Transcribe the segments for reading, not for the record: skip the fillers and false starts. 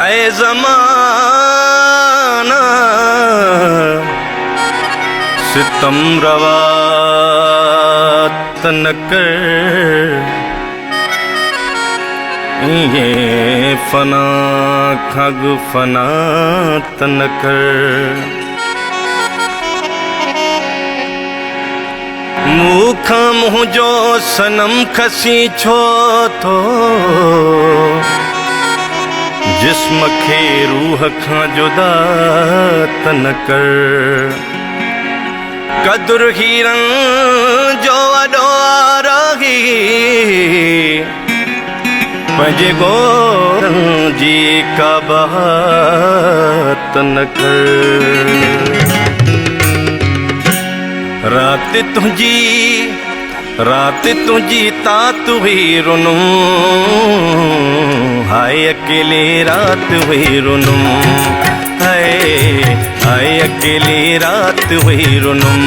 ऐ ज़माना सितम रवा न कर, ये फना खग फना तन कर। मूखा मुँह जो सनम खसी छो तो जिस्म खे रूह खां जुदा तन कर। कदुर हीरन जो वॾो रही पंहिंजे गोरन जी का बात न कर। रात तुझी तात हुई रुनूं, हाय अकेले रात हुई रुनूं, हाय अकेली रात हुई रुनूं।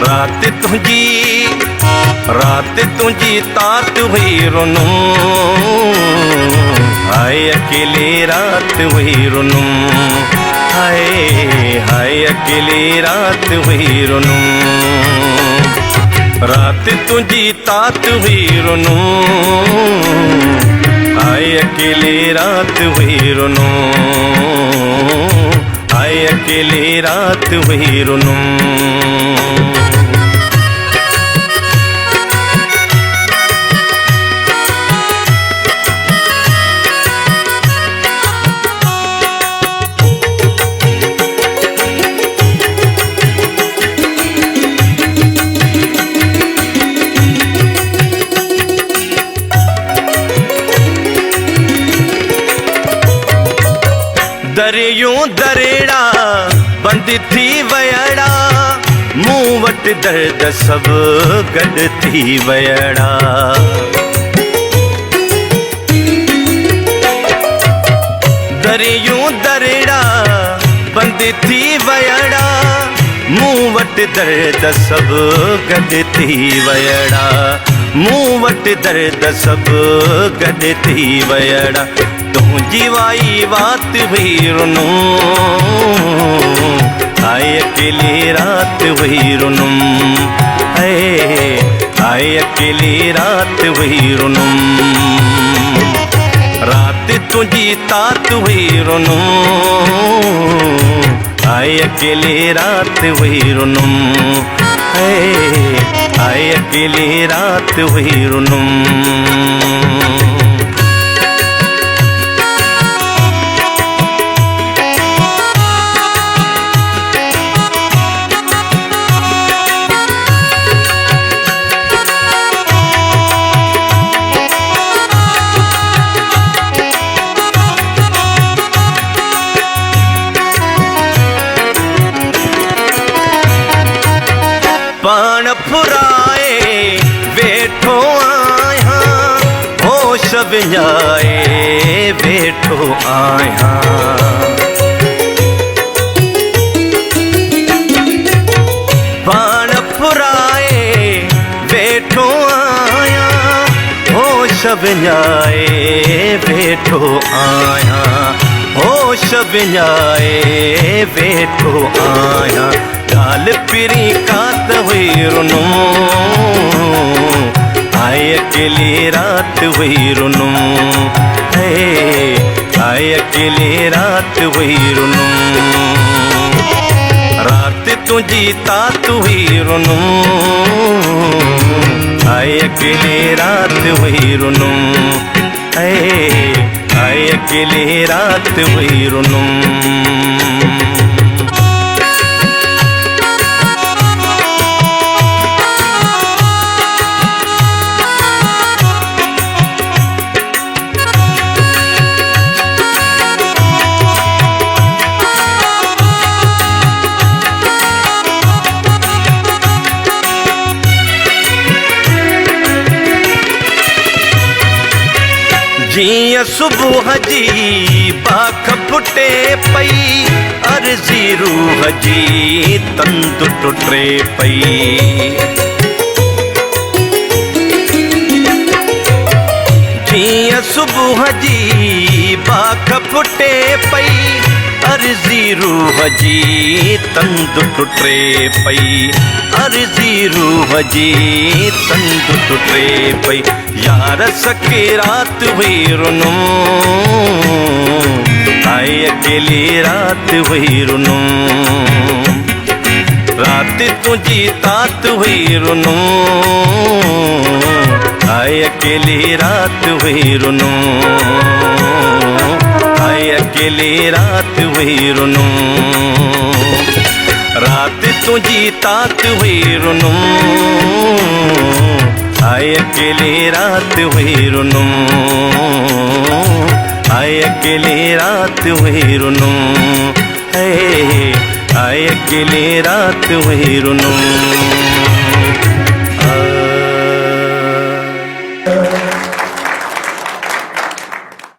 रात तुझी तात हुई रुनूं, हाय अकेली रात हुई रुनूं, हाय अकेली रात हुई रुनूं। रात तुझी तात हुई रुनूं, हाय अकेली रात हुई रुनूं, हाय अकेली रात हुई रुनूं। दरियूं दरेड़ा बंद थी वयड़ा, मूं वटि दर्द सभु गॾु थी वयड़ा। दरियूं दरेड़ा बंद थी वयड़ा, मूं वटि दर्द सभु गॾु थी वयड़ा, मूं वटि दर्द सभु गॾु थी वयड़ा। तुझी वाई बात हुई रुनूं, हाय अकेली रात हुई रुनूं, हाय अकेली रात हुई रुनूं। रात तुझी तात हुई रुनूं, हाय अकेली रात हुई रुनूं, हाय अकेली रात हुई रुनूं। पाण फुराए वेठो आहियां, होश विञाए वेठो आहियां। पाण फुराए वेठो आहियां, होश विञाए वेठो आहियां, होश विञाए वेठो आहियां। ॻाल पिरी कात हुई रुनूं, हाय अकेली रात हुई रुनूं, हाय अकेली रात हुई रुनूं। रात तुझी तात हुई रुनूं, हाय अकेली रात हुई रुनूं, हाय अकेली रात हुई रुनूं। जीअं सुबुह जी पाख फुटे पई, अर्ज़ी रूह जी तंद टुटे पई। जीअं सुबुह जी बाख फुटे पई अर्ज़ी रूह जी तंद टुटे पई अर्ज़ी रूह जी तंद टुटे पई यार सके रात हुई रुनुम आए अकेली रात हुई रुनुम रात तुझी तात हुई रुनुम आए अकेली रात हुई रुनुम आए अकेली रात हुई रुनुम रात तुझी तात हुई रुनुम आए अकेली रात हुई रुनुम आए अकेली रात हुई रुनुम आए अकेली रात हुई रुनुम।